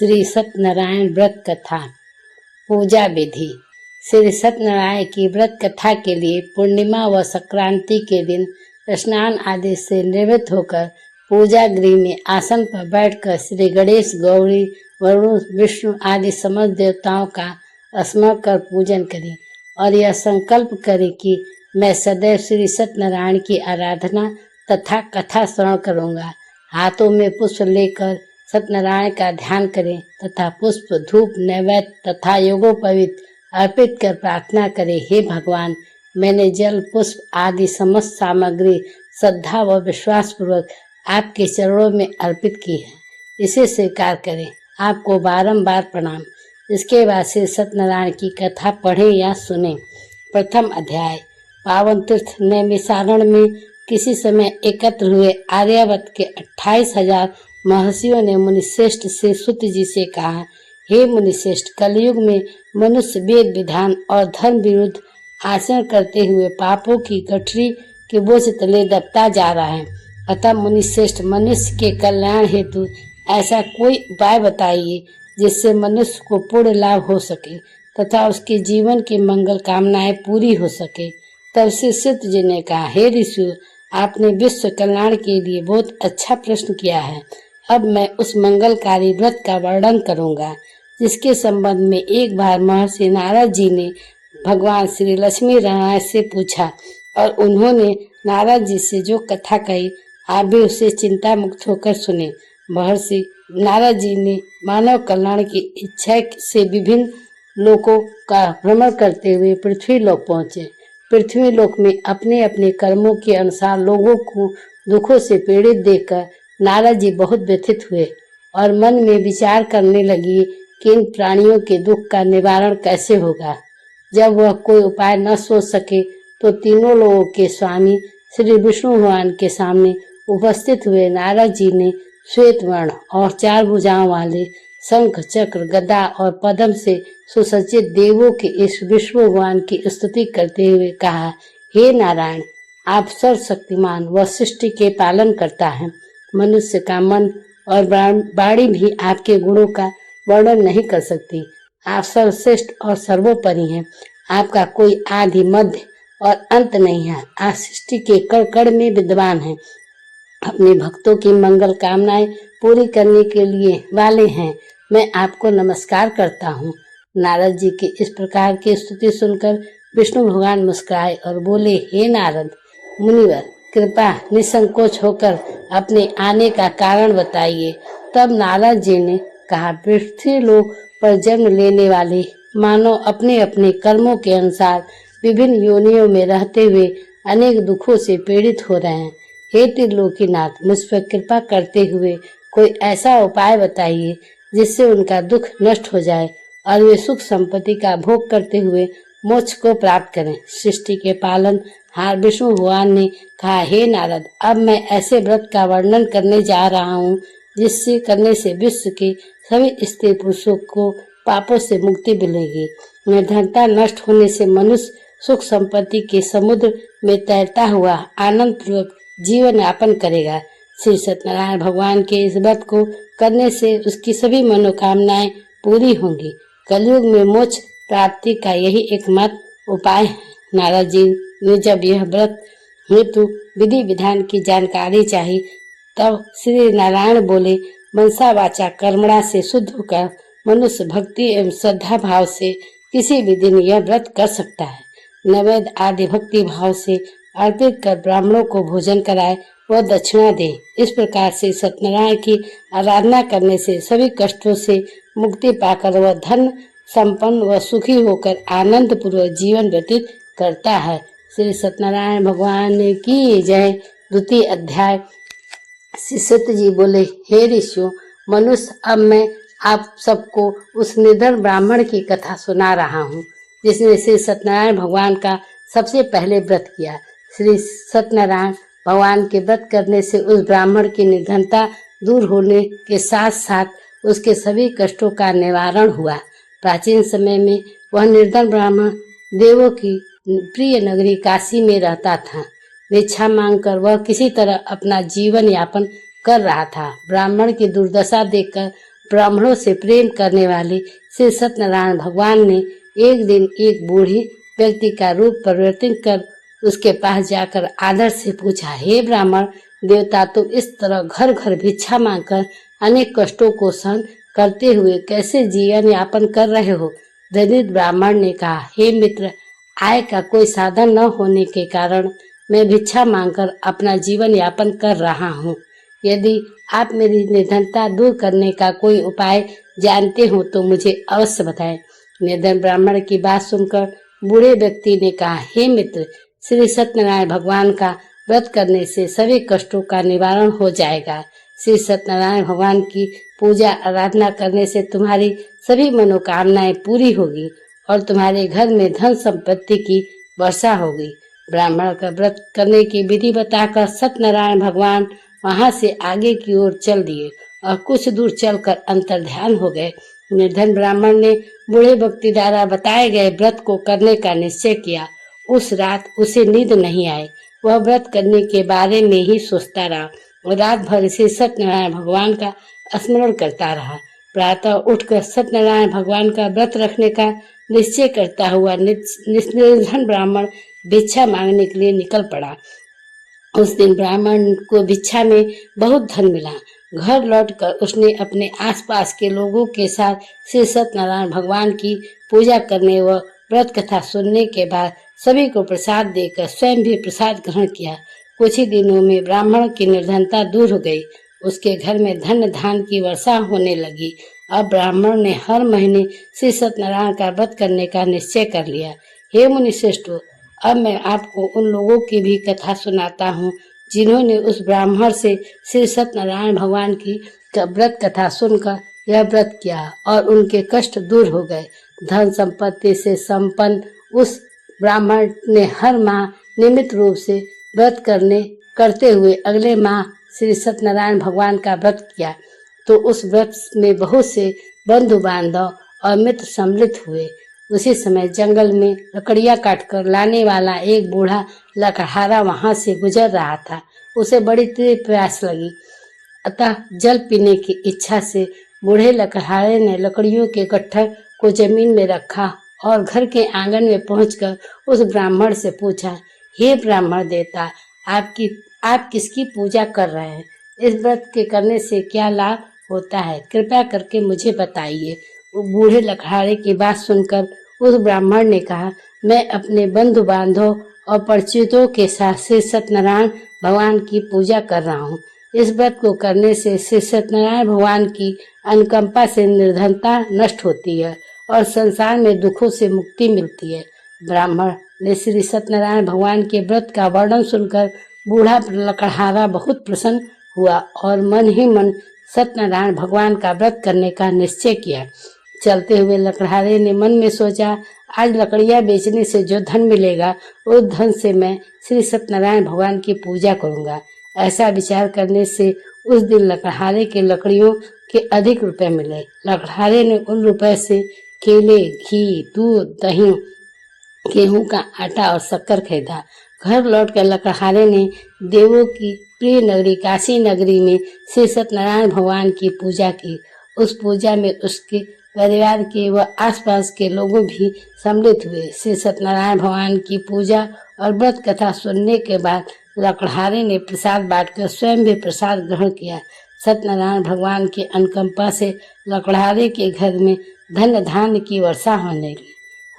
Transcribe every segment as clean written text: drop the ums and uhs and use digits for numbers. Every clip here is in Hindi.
श्री सत्यनारायण व्रत कथा। पूजा विधि। श्री सत्यनारायण की व्रत कथा के लिए पूर्णिमा व संक्रांति के दिन स्नान आदि से निवृत्त होकर पूजा गृह में आसन पर बैठकर श्री गणेश, गौरी, वरुण, विष्णु आदि समस्त देवताओं का स्मरण कर पूजन करें और यह संकल्प करें कि मैं सदैव श्री सत्यनारायण की आराधना तथा कथा श्रवण करूँगा। हाथों में पुष्प लेकर सत्यनारायण का ध्यान करें तथा पुष्प, धूप, नैवेद्य तथा योगोपवीत अर्पित कर प्रार्थना करें, हे भगवान, मैंने जल, पुष्प आदि समस्त सामग्री श्रद्धा व विश्वास पूर्वक आपके चरणों में अर्पित की है, इसे स्वीकार करें। आपको बारंबार प्रणाम। इसके बाद से सत्यनारायण की कथा पढ़ें या सुनें। प्रथम अध्याय। पावन तीर्थ नैमिषारण्य में किसी समय एकत्र हुए आर्यावर्त के 28,000 महर्षियों ने मुनिश्रेष्ठ से सूत जी से कहा, हे मुनिश्रेष्ठ, कलयुग में मनुष्य वेद विधान और धर्म विरुद्ध आचरण करते हुए पापों की गठरी के बोझ तले दबता जा रहा है। अतः मुनिश्रेष्ठ, मनुष्य के कल्याण हेतु ऐसा कोई उपाय बताइए जिससे मनुष्य को पूर्ण लाभ हो सके तथा उसके जीवन की मंगल कामनाएं पूरी हो सके। तब से सूत जी ने कहा, हे ऋषियों, आपने विश्व कल्याण के लिए बहुत अच्छा प्रश्न किया है। अब मैं उस मंगलकारी व्रत का वर्णन करूंगा जिसके संबंध में एक बार महर्षि नारद जी ने भगवान श्री लक्ष्मी नारायण से पूछा और उन्होंने नारद जी से जो कथा कही, आप भी उसे चिंता मुक्त होकर सुने। महर्षि नारद जी ने मानव कल्याण की इच्छा से विभिन्न लोकों का भ्रमण करते हुए पृथ्वी लोक पहुँचे। पृथ्वी लोक में अपने अपने कर्मों के अनुसार लोगों को दुखों से पीड़ित देखकर नारद जी बहुत व्यथित हुए और मन में विचार करने लगी कि इन प्राणियों के दुख का निवारण कैसे होगा। जब वह कोई उपाय न सोच सके तो तीनों लोगों के स्वामी श्री विष्णु भगवान के सामने उपस्थित हुए नारद जी ने श्वेत वर्ण और 4 भुजाओं वाले शंख, चक्र, गदा और पद्म से सुसज्जित देवों के इस विष्णु भगवान की स्तुति करते हुए कहा, हे नारायण, आप सर्वशक्तिमान व सृष्टि के पालन करता है। मनुष्य का मन और वाणी भी आपके गुणों का वर्णन नहीं कर सकती। आप सर्वश्रेष्ठ और सर्वोपरि हैं। आपका कोई आदि, मध्य और अंत नहीं है। आप सृष्टि के कण कण में विद्वान हैं। अपने भक्तों की मंगल कामनाएं पूरी करने के लिए वाले हैं। मैं आपको नमस्कार करता हूँ। नारद जी के इस प्रकार की स्तुति सुनकर विष्णु भगवान मुस्कुराए और बोले, हे नारद मुनिवर, कृपा निसंकोच होकर अपने आने का कारण बताइए। तब नारद जी ने कहा, पृथ्वी लोक पर जन्म लेने वाले मानव अपने अपने कर्मों के अनुसार विभिन्न योनियों में रहते हुए अनेक दुखों से पीड़ित हो रहे हैं। हे त्रिलोकीनाथ, मुझ पर कृपा करते हुए कोई ऐसा उपाय बताइए जिससे उनका दुख नष्ट हो जाए और वे सुख संपत्ति का भोग करते हुए मोक्ष को प्राप्त करें। सृष्टि के पालन हार विष्णु भगवान ने कहा, हे नारद, अब मैं ऐसे व्रत का वर्णन करने जा रहा हूँ जिससे करने से विश्व के सभी स्त्री पुरुषों को पापों से मुक्ति मिलेगी। निर्धनता नष्ट होने से मनुष्य सुख संपत्ति के समुद्र में तैरता हुआ आनंद पूर्वक जीवन यापन करेगा। श्री सत्यनारायण भगवान के इस व्रत को करने से उसकी सभी मनोकामनाएं पूरी होंगी। कलयुग में मोक्ष प्राप्ति का यही एकमात्र उपाय है। नारद जी ने जब यह व्रत हेतु विधि विधान की जानकारी चाहिए तब श्री नारायण बोले, मनसा वाचा कर्मणा से शुद्ध होकर मनुष्य भक्ति एवं श्रद्धा भाव से किसी भी दिन यह व्रत कर सकता है। नैवेद्य आदि भक्ति भाव से अर्पित कर ब्राह्मणों को भोजन कराए व दक्षिणा दे। इस प्रकार से सत्यनारायण की आराधना करने से सभी कष्टों से मुक्ति पाकर वह धन संपन्न व सुखी होकर आनंद पूर्वक जीवन व्यतीत करता है। श्री सत्यनारायण भगवान की जय। द्वितीय अध्याय। श्री सत्य जी बोले, हे ऋषियों, मनुष्य, अब मैं आप सबको उस निर्धन ब्राह्मण की कथा सुना रहा हूँ जिसने श्री सत्यनारायण भगवान का सबसे पहले व्रत किया। श्री सत्यनारायण भगवान के व्रत करने से उस ब्राह्मण की निर्धनता दूर होने के साथ साथ उसके सभी कष्टों का निवारण हुआ। प्राचीन समय में वह निर्धन ब्राह्मण देवों की प्रिय नगरी काशी में रहता था। भिक्षा मांगकर वह किसी तरह अपना जीवन यापन कर रहा था। ब्राह्मण की दुर्दशा देखकर ब्राह्मणों से प्रेम करने वाले श्री सत्यनारायण भगवान ने एक दिन एक बूढ़े व्यक्ति का रूप परिवर्तन कर उसके पास जाकर आदर से पूछा, हे ब्राह्मण देवता, तुम इस तरह घर घर भिक्षा मांगकर अनेक कष्टों को सहन करते हुए कैसे जीवन यापन कर रहे हो? दरिद्र ब्राह्मण ने कहा, हे मित्र, आय का कोई साधन न होने के कारण मैं भिक्षा मांगकर अपना जीवन यापन कर रहा हूँ। यदि आप मेरी निर्धनता दूर करने का कोई उपाय जानते हो तो मुझे अवश्य बताएं। निर्धन ब्राह्मण की बात सुनकर बूढ़े व्यक्ति ने कहा, हे मित्र, श्री सत्यनारायण भगवान का व्रत करने से सभी कष्टों का निवारण हो जाएगा। श्री सत्यनारायण भगवान की पूजा आराधना करने से तुम्हारी सभी मनोकामनाएं पूरी होगी और तुम्हारे घर में धन संपत्ति की वर्षा होगी। ब्राह्मण का व्रत करने की विधि बताकर सत्यनारायण भगवान वहां से आगे की ओर चल दिए और कुछ दूर चलकर अंतर्ध्यान हो गए। निर्धन ब्राह्मण ने बूढ़े व्यक्ति द्वारा बताए गए व्रत को करने का निश्चय किया। उस रात उसे नींद नहीं आई। वह व्रत करने के बारे में ही सोचता रहा और रात भर से सत्यनारायण भगवान का स्मरण करता रहा। प्रातः उठकर सत्यनारायण भगवान का व्रत रखने का निश्चय करता हुआ निर्धन ब्राह्मण भिक्षा मांगने के लिए निकल पड़ा। उस दिन ब्राह्मण को भिक्षा में बहुत धन मिला। घर लौटकर उसने अपने आसपास के लोगों के साथ श्री सत्यनारायण भगवान की पूजा करने व व्रत कथा सुनने के बाद सभी को प्रसाद देकर स्वयं भी प्रसाद ग्रहण किया। कुछ ही दिनों में ब्राह्मण की निर्धनता दूर हो गई। उसके घर में धन धान की वर्षा होने लगी। अब ब्राह्मण ने हर महीने श्री सत्यनारायण का व्रत करने का निश्चय कर लिया। हे मुनि श्रेष्ठों, अब मैं आपको उन लोगों की भी कथा सुनाता हूँ जिन्होंने उस ब्राह्मण से श्री सत्यनारायण भगवान की व्रत कथा सुनकर यह व्रत किया और उनके कष्ट दूर हो गए। धन संपत्ति से संपन्न उस ब्राह्मण ने हर माह नियमित रूप से व्रत करते हुए अगले माह श्री सत्यनारायण भगवान का व्रत किया तो उस व्रत में बहुत से बंधु बांधव और मित्र सम्मिलित हुए। उसी समय जंगल में लकड़ियां काटकर लाने वाला एक बूढ़ा लकड़हारा वहां से गुजर रहा था। उसे बड़ी तीव्र प्यास लगी, अतः जल पीने की इच्छा से बूढ़े लकड़हारे ने लकड़ियों के गट्ठर को जमीन में रखा और घर के आंगन में पहुंचकर उस ब्राह्मण से पूछा, हे ब्राह्मण देवता, आप किसकी पूजा कर रहे हैं? इस व्रत के करने से क्या लाभ होता है? कृपया करके मुझे बताइए। वो बूढ़े लकड़हारे की बात सुनकर उस ब्राह्मण ने कहा, मैं अपने बंधु बांधव और परिचितों के साथ श्री सत्यनारायण भगवान की पूजा कर रहा हूँ। इस व्रत को करने से श्री सत्यनारायण भगवान की अनुकंपा से निर्धनता नष्ट होती है और संसार में दुखों से मुक्ति मिलती है। ब्राह्मण ने श्री सत्यनारायण भगवान के व्रत का वर्णन सुनकर बूढ़ा लकड़हारा बहुत प्रसन्न हुआ और मन ही मन सत्यनारायण भगवान का व्रत करने का निश्चय किया। चलते हुए लकड़हारे ने मन में सोचा, आज लकड़ियां बेचने से जो धन मिलेगा उस धन से मैं श्री सत्यनारायण भगवान की पूजा करूंगा। ऐसा विचार करने से उस दिन लकड़हारे के लकड़ियों के अधिक रुपए मिले। लकड़हारे ने उन रुपए से केले, घी, दूध, दही, गेहूं का आटा और शक्कर खरीदा। घर लौटकर लकड़हारे ने देवों की प्रिय नगरी काशी नगरी में श्री सत्यनारायण भगवान की पूजा की। उस पूजा में उसके परिवार के व आसपास के लोगों भी सम्मिलित हुए। श्री सत्यनारायण भगवान की पूजा और व्रत कथा सुनने के बाद लकड़हारे ने प्रसाद बांटकर स्वयं भी प्रसाद ग्रहण किया। सत्यनारायण भगवान के अनुकंपा से लकड़हारे के घर में धन धान्य की वर्षा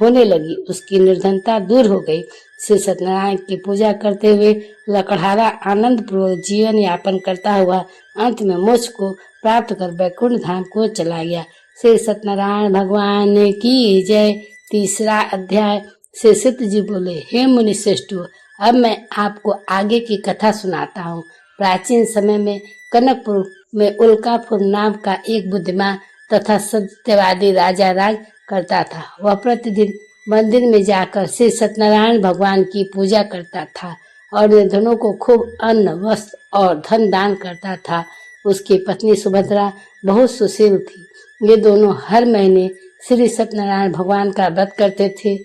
होने लगी। उसकी निर्धनता दूर हो गई। श्री सत्यनारायण की पूजा करते हुए लकड़हारा आनंद पूर्वक जीवन यापन करता हुआ अंत में मोक्ष को प्राप्त कर वैकुंठ धाम को चला गया। श्री सत्यनारायण भगवान की जय। तीसरा अध्याय। श्री सिद्ध जी बोले, हे मुनि श्रेष्ठों, अब मैं आपको आगे की कथा सुनाता हूँ। प्राचीन समय में कनकपुर में उल्कापुर नाम का एक बुद्धिमान तथा सत्यवादी राजा राज करता था। वह प्रतिदिन मंदिर में जाकर श्री सत्यनारायण भगवान की पूजा करता था और निर्धनों को खूब अन्न, वस्त्र और धन दान करता था। उसकी पत्नी सुभद्रा बहुत सुशील थी। ये दोनों हर महीने श्री सत्यनारायण भगवान का व्रत करते थे।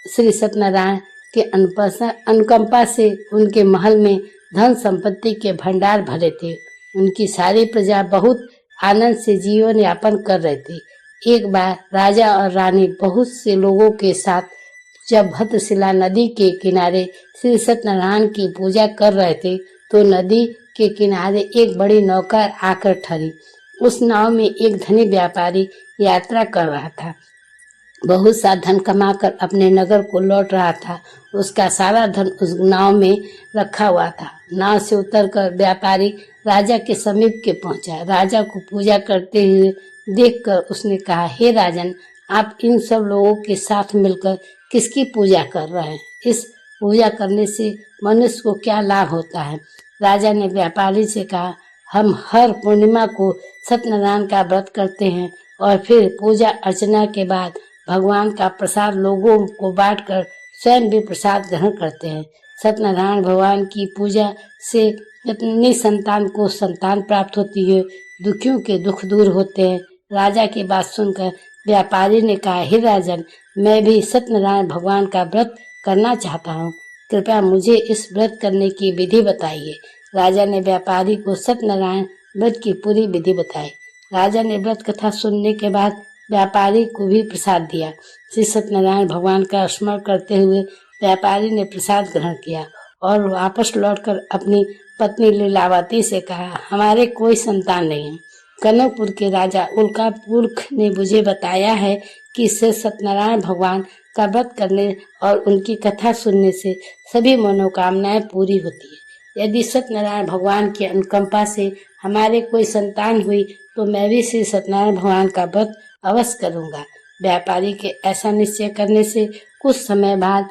श्री सत्यनारायण के अनुकंपा से उनके महल में धन संपत्ति के भंडार भरे थे। उनकी सारी प्रजा बहुत आनंद से जीवन यापन कर रहे थे। एक बार राजा और रानी बहुत से लोगों के साथ जब भद्रशिला नदी के किनारे श्री सत्यनारायण की पूजा कर रहे थे तो नदी के किनारे एक बड़ी नौका आकर ठहरी। उस नाव में एक धनी व्यापारी यात्रा कर रहा था। बहुत सा धन कमाकर अपने नगर को लौट रहा था। उसका सारा धन उस नाव में रखा हुआ था। नाव से उतरकर व्यापारी राजा के समीप के पहुंचा। राजा को पूजा करते हुए देखकर उसने कहा, हे राजन, आप इन सब लोगों के साथ मिलकर किसकी पूजा कर रहे हैं? इस पूजा करने से मनुष्य को क्या लाभ होता है? राजा ने व्यापारी से कहा, हम हर पूर्णिमा को सत्यनारायण का व्रत करते हैं और फिर पूजा अर्चना के बाद भगवान का प्रसाद लोगों को बांटकर स्वयं भी प्रसाद ग्रहण करते हैं। सत्यनारायण भगवान की पूजा से अपनी संतान को संतान प्राप्त होती है, दुखियों के दुख दूर होते हैं। राजा की बात सुनकर व्यापारी ने कहा, हे राजन, मैं भी सत्यनारायण भगवान का व्रत करना चाहता हूँ, कृपया मुझे इस व्रत करने की विधि बताइए। राजा ने व्यापारी को सत्यनारायण व्रत की पूरी विधि बताई। राजा ने व्रत कथा सुनने के बाद व्यापारी को भी प्रसाद दिया। श्री सत्यनारायण भगवान का स्मरण करते हुए व्यापारी ने प्रसाद ग्रहण किया और वापस लौटकर अपनी पत्नी लीलावती से कहा, हमारे कोई संतान नहीं है। कनकपुर के राजा उल्कापुरख ने मुझे बताया है कि श्री सत्यनारायण भगवान का व्रत करने और उनकी कथा सुनने से सभी मनोकामनाएं पूरी होती है। यदि सत्यनारायण भगवान की अनुकंपा से हमारे कोई संतान हुई तो मैं भी श्री सत्यनारायण भगवान का व्रत अवश्य करूंगा। व्यापारी के ऐसा निश्चय करने से कुछ समय बाद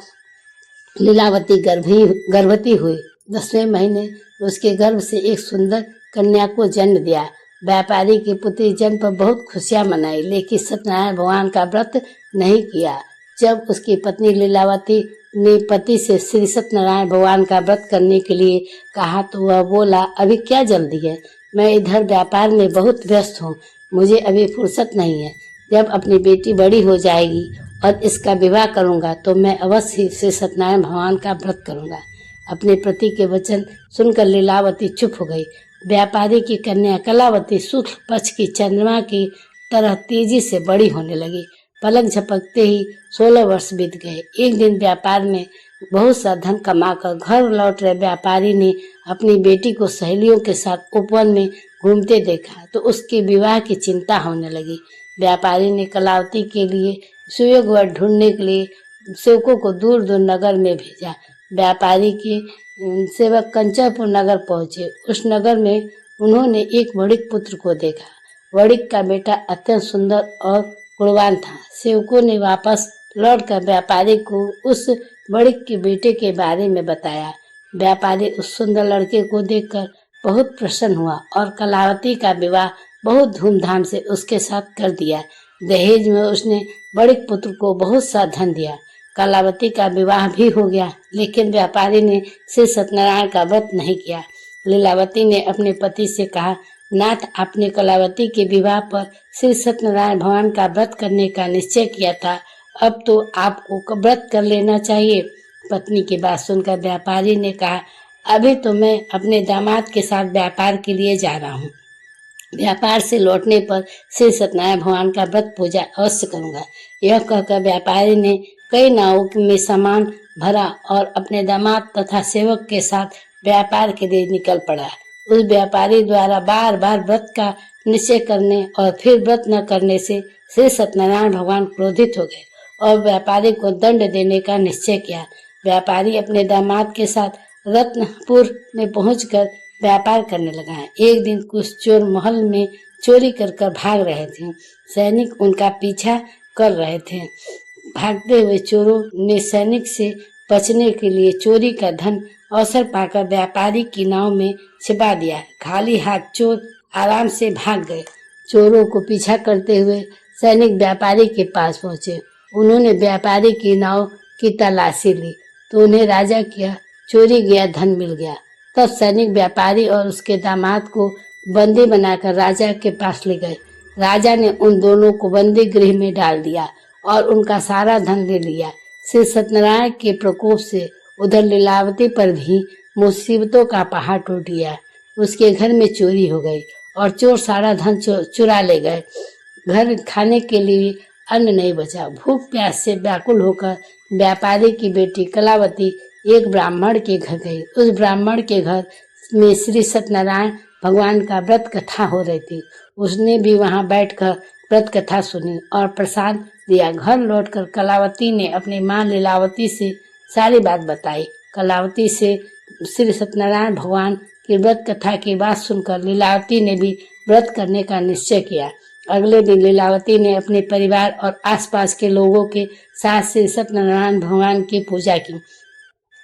लीलावती गर्भवती हुई। 10वें महीने उसके गर्भ से एक सुंदर कन्या को जन्म दिया। व्यापारी की पुत्री जन्म पर बहुत खुशियां मनाई, लेकिन सत्यनारायण भगवान का व्रत नहीं किया। जब उसकी पत्नी लीलावती ने पति से श्री सत्यनारायण भगवान का व्रत करने के लिए कहा तो वह बोला, अभी क्या जल्दी है, मैं इधर व्यापार में बहुत व्यस्त हूँ, मुझे अभी फुर्सत नहीं है। जब अपनी बेटी बड़ी हो जाएगी और इसका विवाह करूंगा तो मैं अवश्य ही श्री सत्यनारायण भगवान का व्रत करूंगा। अपने पति के वचन सुनकर लीलावती चुप हो गई। व्यापारी की कन्या कलावती शुक्ल पक्ष की चंद्रमा की तरह तेजी से बड़ी होने लगी। पलक झपकते ही 16 वर्ष बीत गए। एक दिन व्यापार में बहुत सा धन कमाकर घर लौट रहे व्यापारी ने अपनी बेटी को सहेलियों के साथ उपवन में घूमते देखा तो उसके विवाह की चिंता होने लगी। व्यापारी ने कलावती के लिए सुयोग्य वर ढूंढने के लिए सेवकों को दूर दूर नगर में भेजा। व्यापारी के सेवक कंचनपुर नगर पहुंचे। उस नगर में उन्होंने एक वणिक पुत्र को देखा। वणिक का बेटा अत्यंत सुंदर और गुणवान था। सेवकों ने वापस लौटकर व्यापारी को उस वणिक के बेटे के बारे में बताया। व्यापारी उस सुंदर लड़के को देखकर बहुत प्रसन्न हुआ और कलावती का विवाह बहुत धूमधाम से उसके साथ कर दिया। दहेज में उसने वणिक पुत्र को बहुत सा धन दिया। कलावती का विवाह भी हो गया, लेकिन व्यापारी ने श्री सत्यनारायण का व्रत नहीं किया। लीलावती ने अपने पति से कहा, नाथ, आपने कलावती के विवाह पर श्री सत्यनारायण भगवान का व्रत करने का निश्चय किया था, अब तो आपको व्रत कर लेना चाहिए। पत्नी की बात सुनकर व्यापारी ने कहा, अभी तो मैं अपने दामाद के साथ व्यापार के लिए जा रहा हूँ। व्यापार से लौटने पर श्री सत्यनारायण भगवान का व्रत पूजा अवश्य करूंगा। यह कहकर व्यापारी ने कई नावों में सामान भरा और अपने दामाद तथा सेवक के साथ व्यापार के लिए निकल पड़ा। उस व्यापारी द्वारा बार बार व्रत का निश्चय करने और फिर व्रत न करने से श्री सत्यनारायण भगवान क्रोधित हो गए और व्यापारी को दंड देने का निश्चय किया। व्यापारी अपने दामाद के साथ रत्नपुर में पहुंचकर व्यापार करने लगा। एक दिन कुछ चोर महल में चोरी कर भाग रहे थे। सैनिक उनका पीछा कर रहे थे। भागते हुए चोरों ने सैनिक से बचने के लिए चोरी का धन अवसर पाकर व्यापारी की नाव में छिपा दिया। खाली हाथ चोर आराम से भाग गए। चोरों को पीछा करते हुए सैनिक व्यापारी के पास पहुंचे। उन्होंने व्यापारी की नाव की तलाशी ली तो उन्हें राजा का चोरी गया धन मिल गया। तब सैनिक व्यापारी और उसके दामाद को बंदी बनाकर राजा के पास ले गए। राजा ने उन दोनों को बंदी गृह में डाल दिया और उनका सारा धन ले लिया। श्री सत्यनारायण के प्रकोप से उधर लीलावती पर भी मुसीबतों का पहाड़ टूट गया। उसके घर में चोरी हो गई और चोर सारा धन चुरा ले गए। घर खाने के लिए अन्न नहीं बचा। भूख प्यास से व्याकुल होकर व्यापारी की बेटी कलावती एक ब्राह्मण के घर गई। उस ब्राह्मण के घर में श्री सत्यनारायण भगवान का व्रत कथा हो रही थी। उसने भी वहां बैठकर व्रत कथा सुनी और प्रसाद दिया। घर लौटकर कलावती ने अपनी माँ लीलावती से सारी बात बताई। कलावती से श्री सत्यनारायण भगवान की व्रत कथा की बात सुनकर लीलावती ने भी व्रत करने का निश्चय किया। अगले दिन लीलावती ने अपने परिवार और आसपास के लोगों के साथ श्री सत्यनारायण भगवान की पूजा की।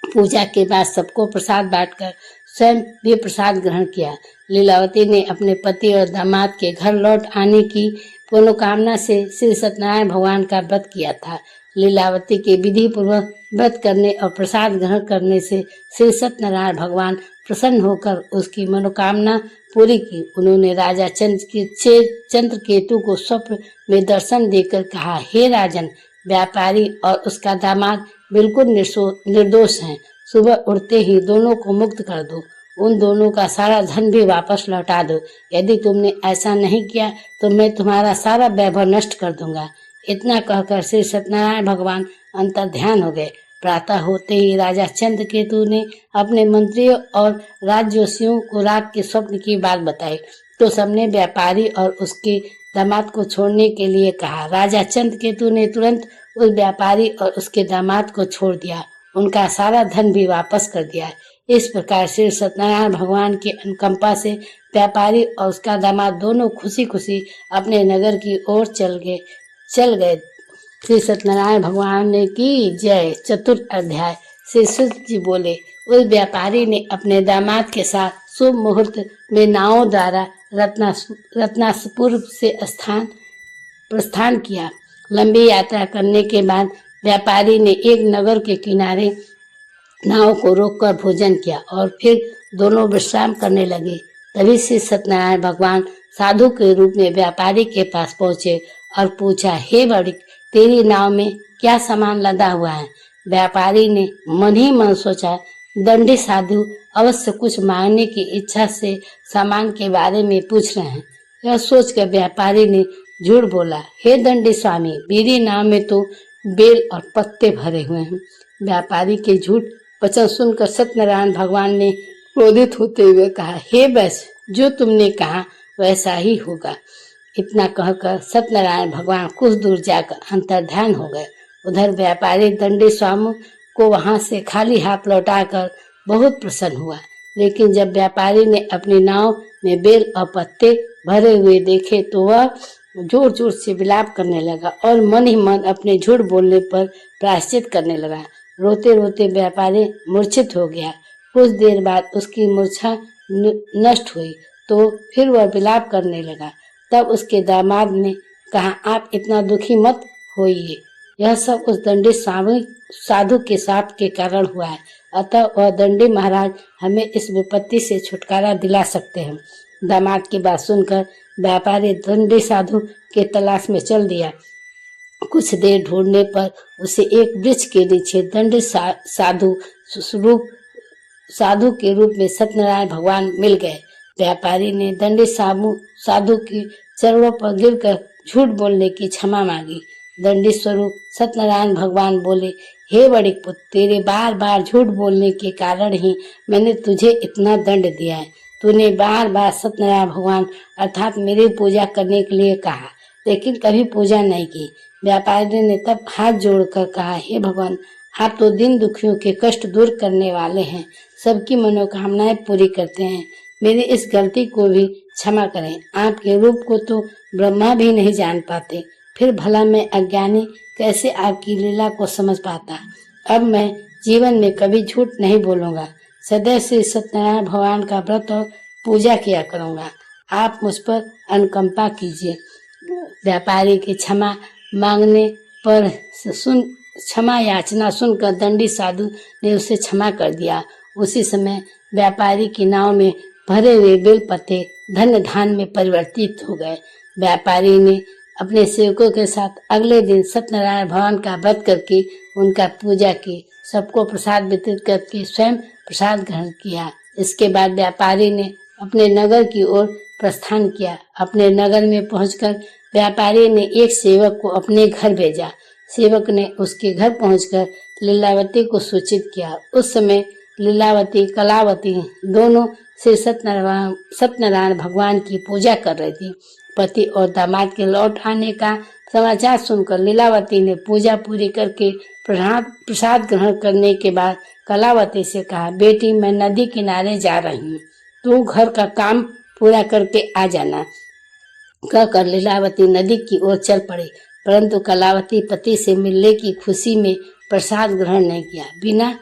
पूजा के बाद सबको प्रसाद बांटकर स्वयं भी प्रसाद ग्रहण किया। लीलावती ने अपने पति और दामाद के घर लौट आने की मनोकामना से श्री सत्यनारायण भगवान का व्रत किया था। लीलावती के विधि पूर्वक व्रत करने और प्रसाद ग्रहण करने से श्री सत्यनारायण भगवान प्रसन्न होकर उसकी मनोकामना पूरी की। उन्होंने राजा चंद्रकेतु को स्वप्न में दर्शन देकर कहा, हे राजन, व्यापारी और उसका दामाद बिल्कुल निर्दोष हैं। सुबह उठते ही दोनों को मुक्त कर दो। उन दोनों का सारा धन भी वापस लौटा दो। यदि तुमने ऐसा नहीं किया तो मैं तुम्हारा सारा वैभव नष्ट कर दूंगा। इतना कहकर श्री सत्यनारायण भगवान अंतर्ध्यान हो गए। प्रातः होते ही राजा चंद्रकेतु ने अपने मंत्रियों और राज्यवासियों को रात के स्वप्न की बात बताई तो सबने व्यापारी और उसके दामाद को छोड़ने के लिए कहा। राजा चंद्रकेतु ने तुरंत उस व्यापारी और उसके दामाद को छोड़ दिया। उनका सारा धन भी वापस कर दिया। इस प्रकार श्री सत्यनारायण भगवान की अनुकंपा से व्यापारी और उसका दामाद दोनों खुशी खुशी अपने नगर की ओर चल गए। श्री सत्यनारायण भगवान ने की जय। चतुर्थ अध्याय। श्री सुत जी बोले, उस व्यापारी ने अपने दामाद के साथ शुभ मुहूर्त में नावों द्वारा रत्नासपुर से प्रस्थान किया। लंबी यात्रा करने के बाद व्यापारी ने एक नगर के किनारे नाव को रोककर भोजन किया और फिर दोनों विश्राम करने लगे। तभी श्री सत्यनारायण भगवान साधु के रूप में व्यापारी के पास पहुंचे और पूछा, हे बड़िक, तेरी नाव में क्या सामान लदा हुआ है? व्यापारी ने मन ही मन सोचा, दंडी साधु अवश्य कुछ मांगने की इच्छा से सामान के बारे में पूछ रहे हैं। यह सोचकर व्यापारी ने झूठ बोला, हे दंडी स्वामी, मेरी नाव में तो बेल और पत्ते भरे हुए हैं। व्यापारी के झूठ वचन सुनकर सत्यनारायण भगवान ने क्रोधित होते हुए कहा, हे बस, जो तुमने कहा वैसा ही होगा। इतना कहकर सत्यनारायण भगवान कुछ दूर जाकर अंतर्ध्यान हो गए। उधर व्यापारी दंडी स्वामी को वहां से खाली हाथ लौटाकर बहुत प्रसन्न हुआ। लेकिन जब व्यापारी ने अपनी नाव में बेल और पत्ते भरे हुए देखे तो वह जोर जोर से विलाप करने लगा और मन ही मन अपने झूठ बोलने पर प्रायश्चित करने लगा। रोते रोते व्यापारी मूर्छित हो गया। कुछ देर बाद उसकी मूर्छा नष्ट हुई तो फिर वह विलाप करने लगा। तब उसके दामाद ने कहा, आप इतना दुखी मत होइए, यह सब उस दंडी साधु के शाप के कारण हुआ है। अतः वह दंडी महाराज हमें इस विपत्ति से छुटकारा दिला सकते हैं। दामाद की बात सुनकर व्यापारी दंडी साधु के तलाश में चल दिया। कुछ देर ढूंढने पर उसे एक वृक्ष के नीचे दंडी साधु के रूप में सत्यनारायण भगवान मिल गए। व्यापारी ने दंडी साधु की चरणों पर गिरकर झूठ बोलने की क्षमा मांगी। दंडी स्वरूप सत्यनारायण भगवान बोले, हे बड़े पुत्र, तेरे बार बार झूठ बोलने के कारण ही मैंने तुझे इतना दंड दिया है। तूने बार बार सत्यनारायण भगवान अर्थात मेरी पूजा करने के लिए कहा, लेकिन कभी पूजा नहीं की। व्यापारी ने तब हाथ जोड़कर कहा, हे भगवान, आप तो दिन दुखियों के कष्ट दूर करने वाले हैं, सबकी मनोकामनाएं पूरी करते हैं। मेरी इस गलती को भी क्षमा करें। आपके रूप को तो ब्रह्मा भी नहीं जान पाते, फिर भला मैं अज्ञानी कैसे आपकी लीला को समझ पाता। अब मैं जीवन में कभी झूठ नहीं बोलूंगा, सदैव श्री सत्यनारायण भगवान का व्रत और पूजा किया करूंगा। आप मुझ पर अनुकंपा कीजिए। व्यापारी की क्षमा मांगने पर क्षमा याचना सुनकर दंडी साधु ने उसे क्षमा कर दिया। उसी समय व्यापारी की नाव में भरे हुए बेलपत्ते धन्य धान में परिवर्तित हो गए। व्यापारी ने अपने सेवकों के साथ अगले दिन सत्यनारायण भगवान का व्रत करके उनका पूजा की, सबको प्रसाद वितरित करके स्वयं प्रसाद ग्रहण किया। इसके बाद व्यापारी ने अपने नगर की ओर प्रस्थान किया। अपने नगर में पहुंचकर व्यापारी ने एक सेवक को अपने घर भेजा। सेवक ने उसके घर पहुंचकर लीलावती को सूचित किया। उस समय लीलावती कलावती दोनों श्री सत्यनारायण भगवान की पूजा कर रही थी। पति और दामाद के लौट आने का समाचार सुनकर लीलावती ने पूजा पूरी करके प्रसाद ग्रहण करने के बाद कलावती से कहा, बेटी मैं नदी किनारे जा रही हूँ, तू घर का काम पूरा करके आ जाना। कहकर लीलावती नदी की ओर चल पड़ी, परंतु कलावती पति से मिलने की खुशी में प्रसाद ग्रहण नहीं किया। बिना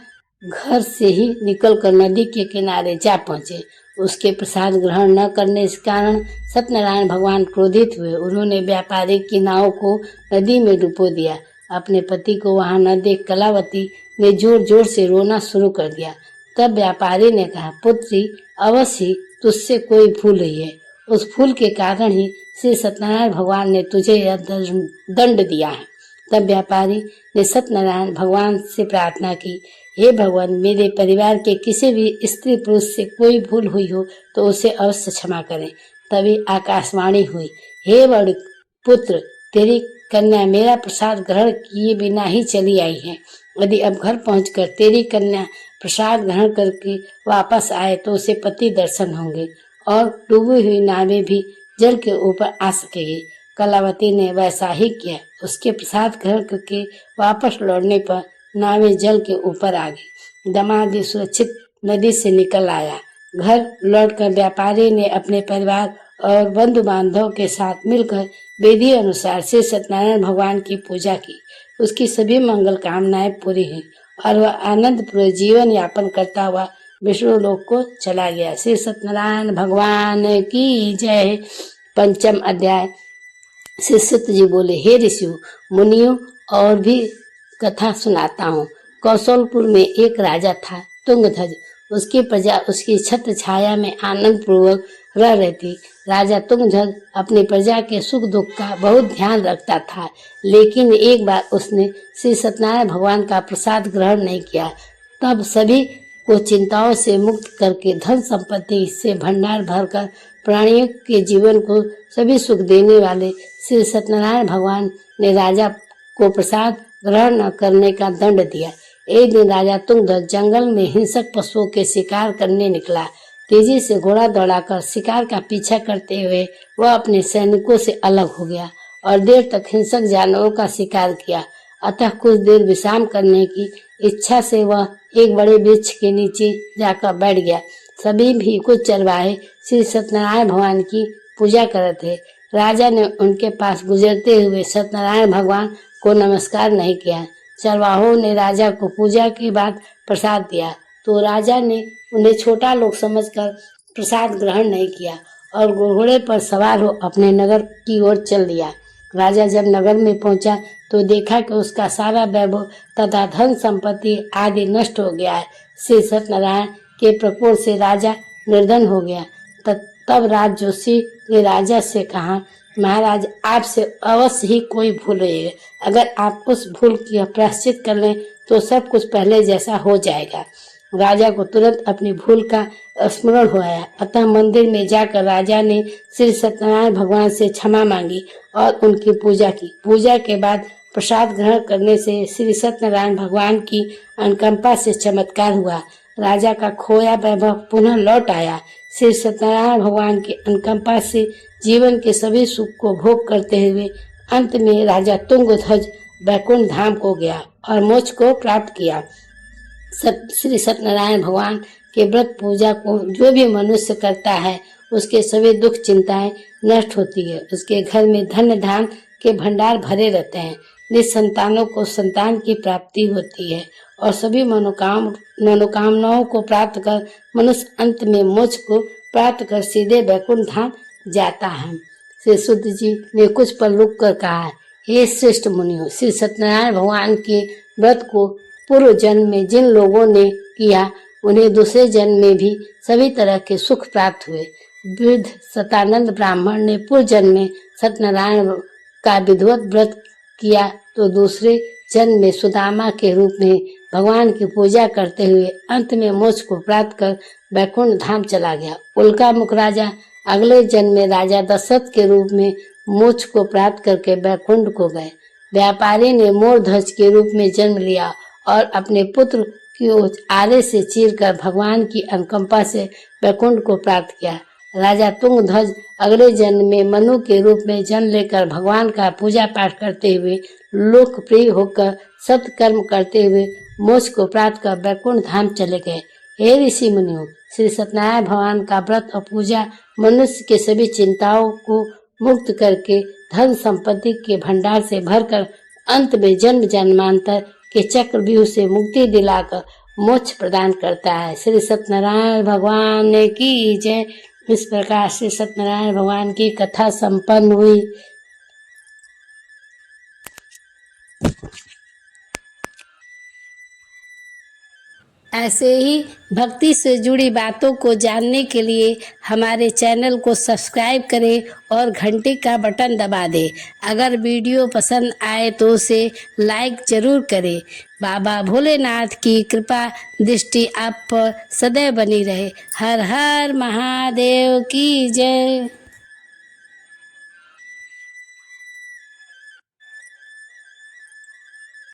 घर से ही निकलकर नदी के किनारे जा पहुंचे। उसके प्रसाद ग्रहण न करने के कारण सत्यनारायण भगवान क्रोधित हुए। उन्होंने व्यापारी की नाव को नदी में डुबो दिया। अपने पति को वहां न देख कलावती ने जोर जोर से रोना शुरू कर दिया। तब व्यापारी ने कहा, पुत्री अवश्य तुझसे कोई भूल हुई है, उस भूल के कारण ही श्री सत्यनारायण भगवान ने तुझे यह दंड दिया है। तब व्यापारी ने सत्यनारायण भगवान से प्रार्थना की, हे भगवान, मेरे परिवार के किसी भी स्त्री पुरुष से कोई भूल हुई हो तो उसे अवश्य क्षमा करें। तभी आकाशवाणी हुई, हे बड़ पुत्र, तेरी कन्या मेरा प्रसाद ग्रहण किए बिना ही चली आई है। यदि अब घर पहुंचकर तेरी कन्या प्रसाद ग्रहण करके वापस आए तो उसे पति दर्शन होंगे और डूबी हुई नावें भी जल के ऊपर आ सकेगी। कलावती ने वैसा ही किया। उसके प्रसाद ग्रहण करके वापस लौटने पर नावें जल के ऊपर आ गई। दामाद भी सुरक्षित नदी से निकल आया। घर लौटकर व्यापारी ने अपने परिवार और बंधु बांधवों के साथ मिलकर विधि अनुसार श्री सत्यनारायण भगवान की पूजा की। उसकी सभी मंगल कामनाएं पूरी हुई और वह आनंदपूर्वक जीवन यापन करता हुआ विष्णु लोक को चला गया। श्री सत्यनारायण भगवान की जय। पंचम अध्याय। श्री सत जी बोले, हे ऋषियों मुनियों, और भी कथा सुनाता हूँ। कौशलपुर में एक राजा था, तुंगध्वज। उसकी प्रजा उसकी छत्र छाया में आनंद पूर्वक रह रही थी। राजा तुंगध्वज अपनी प्रजा के सुख दुख का बहुत ध्यान रखता था, लेकिन एक बार उसने श्री सत्यनारायण भगवान का प्रसाद ग्रहण नहीं किया। तब सभी को चिंताओं से मुक्त करके धन संपत्ति से भंडार भरकर प्राणियों के जीवन को सभी सुख देने वाले श्री सत्यनारायण भगवान ने राजा को प्रसाद ग्रहण न करने का दंड दिया। एक दिन राजा तुंगध्वज जंगल में हिंसक पशुओं के शिकार करने निकला। तेजी से घोड़ा दौड़ाकर शिकार का पीछा करते हुए वह अपने सैनिकों से अलग हो गया और देर तक हिंसक जानवरों का शिकार किया। अतः कुछ देर विश्राम करने की इच्छा से वह एक बड़े वृक्ष के नीचे जाकर बैठ गया। सभी भी कुछ चरवाहे श्री सत्यनारायण भगवान की पूजा कर रहे थे। राजा ने उनके पास गुजरते हुए सत्यनारायण भगवान को नमस्कार नहीं किया। चरवाहों ने राजा को पूजा के बाद प्रसाद दिया तो राजा ने उन्हें छोटा लोग समझकर प्रसाद ग्रहण नहीं किया और घोड़े पर सवार हो अपने नगर की ओर चल दिया। राजा जब नगर में पहुंचा तो देखा कि उसका सारा वैभव तथा धन संपत्ति आदि नष्ट हो गया है। श्री सत्यनारायण के प्रकोप से राजा निर्धन हो गया। तब राजजोशी ने राजा से कहा, महाराज, आपसे अवश्य ही कोई भूल हुई है। अगर आप उस भूल की प्रायश्चित कर लें तो सब कुछ पहले जैसा हो जाएगा। राजा को तुरंत अपनी भूल का स्मरण हो आया। अतः मंदिर में जाकर राजा ने श्री सत्यनारायण भगवान से क्षमा मांगी और उनकी पूजा की। पूजा के बाद प्रसाद ग्रहण करने से श्री सत्यनारायण भगवान की अनुकंपा से चमत्कार हुआ। राजा का खोया वैभव पुनः लौट आया। श्री सत्यनारायण भगवान की अनुकंपा से जीवन के सभी सुख को भोग करते हुए अंत में राजा तुंगध्वज वैकुंठ धाम को गया और मोक्ष को प्राप्त किया। श्री सत्यनारायण भगवान के व्रत पूजा को जो भी मनुष्य करता है उसके सभी दुख चिंताएं नष्ट होती है। उसके घर में धन धान के भंडार भरे रहते हैं। निसंतानों को संतान की प्राप्ति होती है और सभी मनोकामनाओं को प्राप्त कर मनुष्य अंत में मोक्ष को प्राप्त कर सीधे वैकुंठ धाम जाता है। श्री शुद्ध जी ने कुछ पल रुक कर कहा, हे श्रेष्ठ मुनियों, श्री सत्यनारायण भगवान के व्रत को पूर्व जन्म में जिन लोगों ने किया उन्हें दूसरे जन्म में भी सभी तरह के सुख प्राप्त हुए। वृद्ध सतानंद ब्राह्मण ने पूर्व जन्म में सत्यनारायण का विधिवत व्रत किया तो दूसरे जन्म में सुदामा के रूप में भगवान की पूजा करते हुए अंत में मोक्ष को प्राप्त कर वैकुंठ धाम चला गया। उल्का मुख राजा अगले जन्म में राजा दशरथ के रूप में मोक्ष को प्राप्त करके वैकुंठ को गए। व्यापारी ने मोर ध्वज के रूप में जन्म लिया और अपने पुत्र को आरे से चीरकर भगवान की अनुकंपा से वैकुंठ को प्राप्त किया। राजा तुंगध्वज अगले जन्म में मनु के रूप में जन्म लेकर भगवान का पूजा पाठ करते हुए लोकप्रिय होकर सत्कर्म करते हुए मोक्ष को प्राप्त कर वैकुंठ धाम चले गए। हे ऋषि मुनियों, श्री सत्यनारायण भगवान का व्रत और पूजा मनुष्य के सभी चिंताओं को मुक्त करके धन संपत्ति के भंडार से भरकर अंत में जन्म जन्मांतर के चक्रव्यूह से मुक्ति दिलाकर मोक्ष प्रदान करता है। श्री सत्यनारायण भगवान की जय। इस प्रकार से सत्यनारायण भगवान की कथा संपन्न हुई। ऐसे ही भक्ति से जुड़ी बातों को जानने के लिए हमारे चैनल को सब्सक्राइब करें और घंटी का बटन दबा दें। अगर वीडियो पसंद आए तो उसे लाइक जरूर करें। बाबा भोलेनाथ की कृपा दृष्टि आप पर सदैव बनी रहे। हर हर महादेव की जय।